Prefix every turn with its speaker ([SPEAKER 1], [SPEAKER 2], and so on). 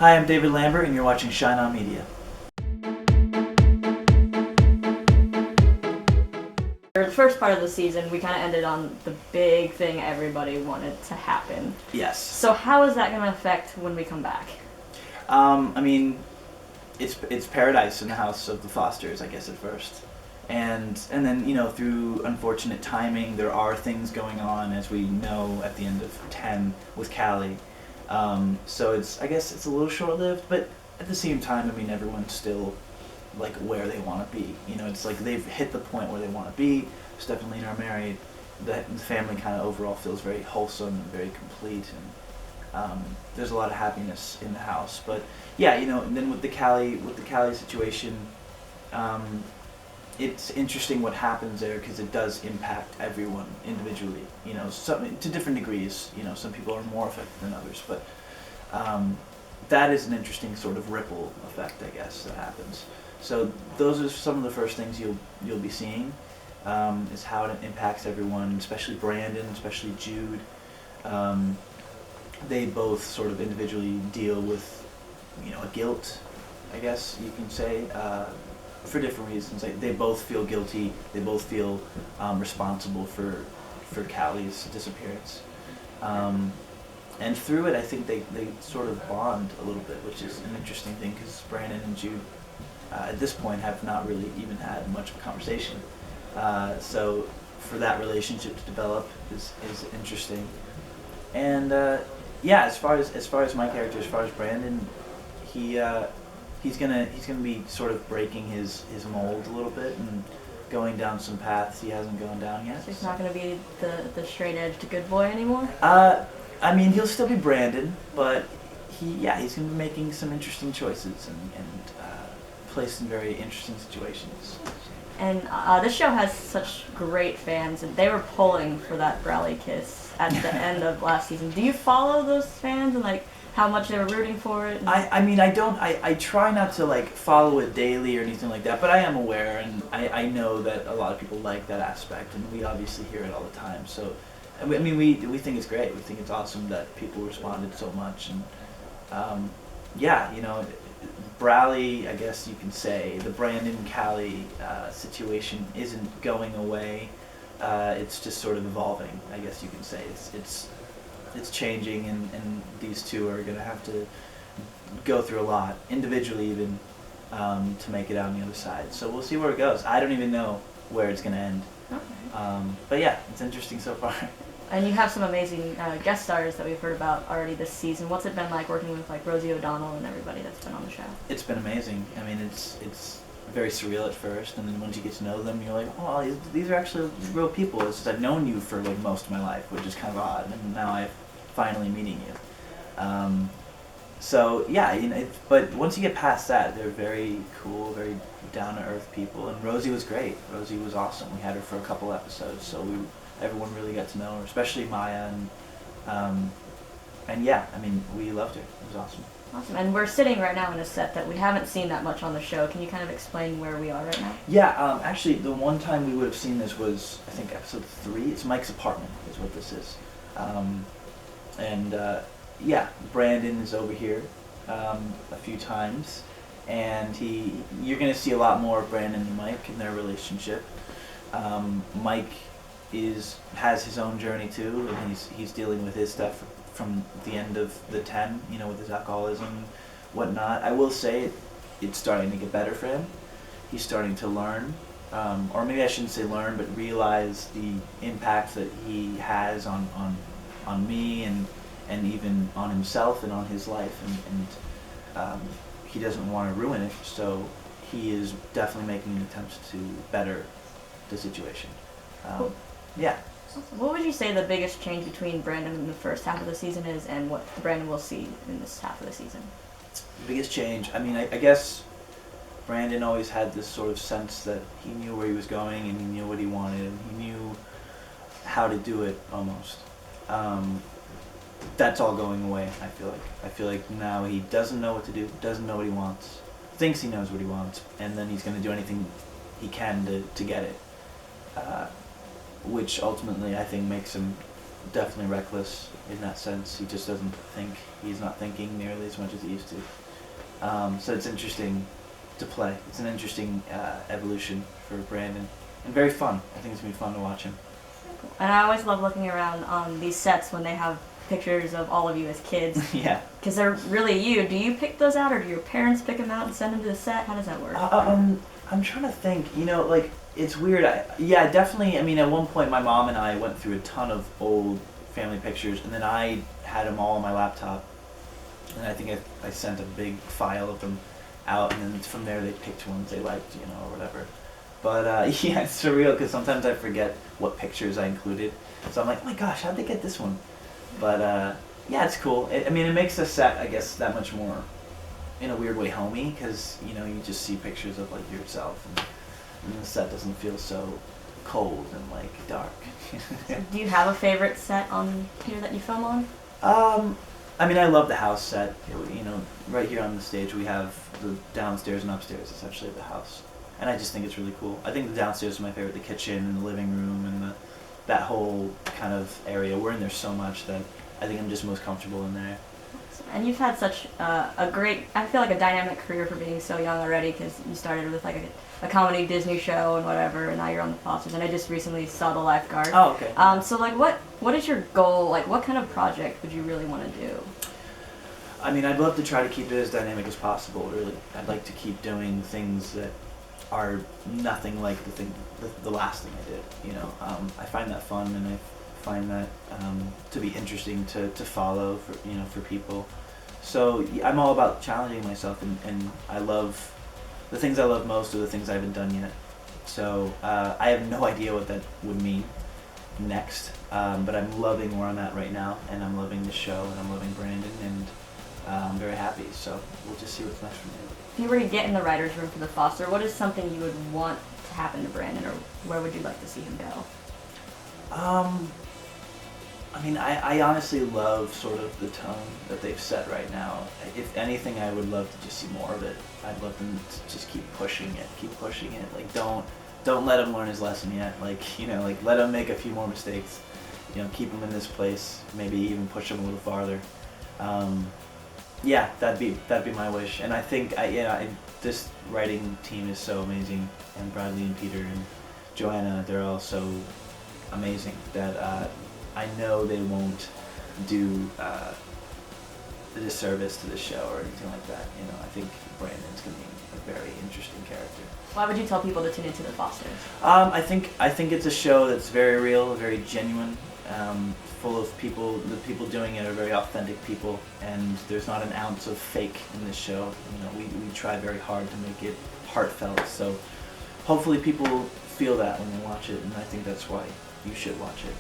[SPEAKER 1] Hi, I'm David Lambert, and you're watching Shine On Media.
[SPEAKER 2] The first part of the season, we kind of ended on the big thing everybody wanted to happen.
[SPEAKER 1] Yes.
[SPEAKER 2] So how is that going to affect when we come back?
[SPEAKER 1] It's paradise in the house of the Fosters, I guess, at first. And then, through unfortunate timing, there are things going on, as we know, at the end of 10 with Callie. So I guess it's a little short-lived, but at the same time, everyone's still like where they want to be. It's like they've hit the point where they want to be. Stephanie and Lena are married. The family kind of overall feels very wholesome and very complete, and there's a lot of happiness in the house. But yeah, and then with the Callie situation, it's interesting what happens there because it does impact everyone individually. Some to different degrees. Some people are more affected than others, but that is an interesting sort of ripple effect, I guess, that happens. So those are some of the first things you'll be seeing, is how it impacts everyone, especially Brandon, especially Jude. They both sort of individually deal with, a guilt, I guess you can say, for different reasons. They both feel guilty. They both feel responsible for Callie's disappearance. And through it, I think they sort of bond a little bit, which is an interesting thing because Brandon and Jude, at this point, have not really even had much of a conversation. So for that relationship to develop is interesting. And as far as my character, as far as Brandon, he's gonna be sort of breaking his mold a little bit and going down some paths he hasn't gone down yet.
[SPEAKER 2] So he's not going to be the straight-edged good boy anymore?
[SPEAKER 1] He'll still be Brandon, but he's going to be making some interesting choices and placed in very interesting situations.
[SPEAKER 2] And this show has such great fans, and they were pulling for that Brallie kiss at the end of last season. Do you follow those fans and how much they were rooting for it?
[SPEAKER 1] I try not to follow it daily or anything like that, but I am aware, and I know that a lot of people like that aspect, and we obviously hear it all the time. So, we think it's great. We think it's awesome that people responded so much, and Brallie, I guess you can say, the Brandon Callie situation isn't going away. It's just sort of evolving, I guess you can say. It's changing, and these two are going to have to go through a lot, individually even, to make it out on the other side. So we'll see where it goes. I don't even know where it's going to end.
[SPEAKER 2] Okay.
[SPEAKER 1] But yeah, it's interesting so far.
[SPEAKER 2] And you have some amazing guest stars that we've heard about already this season. What's it been like working with Rosie O'Donnell and everybody that's been on the show?
[SPEAKER 1] It's been amazing. It's very surreal at first, and then once you get to know them, you're like, oh, these are actually real people. It's just I've known you for most of my life, which is kind of odd, and now I'm finally meeting you. But once you get past that, they're very cool, very down-to-earth people, and Rosie was great. Rosie was awesome. We had her for a couple episodes, so everyone really got to know her, especially Maya, and we loved her. It was awesome.
[SPEAKER 2] Awesome. And we're sitting right now in a set that we haven't seen that much on the show. Can you kind of explain where we are right now?
[SPEAKER 1] Yeah, actually, the one time we would have seen this was, I think, episode 3. It's Mike's apartment is what this is. Brandon is over here a few times, and you're going to see a lot more of Brandon and Mike and their relationship. Mike has his own journey too, and he's dealing with his stuff from the end of the 10, with his alcoholism and whatnot. I will say it's starting to get better for him. He's starting to learn, or maybe I shouldn't say learn, but realize the impact that he has on me and even on himself and on his life, and he doesn't want to ruin it, so he is definitely making an attempt to better the situation.
[SPEAKER 2] Cool.
[SPEAKER 1] Yeah.
[SPEAKER 2] What would you say the biggest change between Brandon in the first half of the season is, and what Brandon will see in this half of the season?
[SPEAKER 1] The biggest change, I guess Brandon always had this sort of sense that he knew where he was going, and he knew what he wanted, and he knew how to do it almost. That's all going away, I feel like now he doesn't know what to do, doesn't know what he wants, thinks he knows what he wants, and then he's going to do anything he can to get it. Which ultimately I think makes him definitely reckless in that sense. He just doesn't think. He's not thinking nearly as much as he used to. So it's interesting to play. It's an interesting evolution for Brandon, and very fun. I think it's gonna be fun to watch him.
[SPEAKER 2] And I always love looking around on these sets when they have pictures of all of you as kids.
[SPEAKER 1] Yeah.
[SPEAKER 2] Because they're really you. Do you pick those out, or do your parents pick them out and send them to the set? How does that work?
[SPEAKER 1] I'm trying to think. Like, it's weird. Yeah, definitely. I mean, at one point, my mom and I went through a ton of old family pictures, and then I had them all on my laptop. And I think I sent a big file of them out, and then from there they picked ones they liked, or whatever. But yeah, it's surreal because sometimes I forget what pictures I included. So I'm like, oh my gosh, how'd they get this one? But yeah, it's cool. It makes the set, I guess, that much more, in a weird way, homey, because you just see pictures of like yourself, and the set doesn't feel so cold and like dark.
[SPEAKER 2] So do you have a favorite set on here that you film on?
[SPEAKER 1] I love the house set. Right here on the stage we have the downstairs and upstairs essentially of the house, and I just think it's really cool. I think the downstairs is my favorite. The kitchen and the living room and that whole kind of area. We're in there so much that I think I'm just most comfortable in there.
[SPEAKER 2] And you've had such a great, I feel like a dynamic career for being so young already, because you started with like a comedy Disney show and whatever, and now you're on the Fosters, and I just recently saw The Lifeguard.
[SPEAKER 1] Oh, okay.
[SPEAKER 2] So like what is your goal? Like what kind of project would you really want to do?
[SPEAKER 1] I'd love to try to keep it as dynamic as possible, really. I'd like to keep doing things that are nothing like the last thing I did, I find that fun, and I find that to be interesting to follow for people. So I'm all about challenging myself, and I love the things I love most are the things I haven't done yet. So I have no idea what that would mean next, but I'm loving where I'm at right now, and I'm loving the show, and I'm loving Brandon, and I'm very happy. So we'll just see what's next from there.
[SPEAKER 2] If you were to get in the writer's room for the Foster, what is something you would want to happen to Brandon, or where would you like to see him go?
[SPEAKER 1] I honestly love sort of the tone that they've set right now. If anything, I would love to just see more of it. I'd love them to just keep pushing it. Like, don't let him learn his lesson yet. Like, let him make a few more mistakes. Keep him in this place. Maybe even push him a little farther. Yeah, that'd be my wish. And I think this writing team is so amazing, and Bradley and Peter and Joanna, they're all so amazing that I know they won't do a disservice to the show or anything like that. I think Brandon's gonna be a very interesting character.
[SPEAKER 2] Why would you tell people to tune into the Fosters?
[SPEAKER 1] I think it's a show that's very real, very genuine. Full of people. The people doing it are very authentic people, and there's not an ounce of fake in this show. We try very hard to make it heartfelt. So hopefully people feel that when they watch it, and I think that's why you should watch it.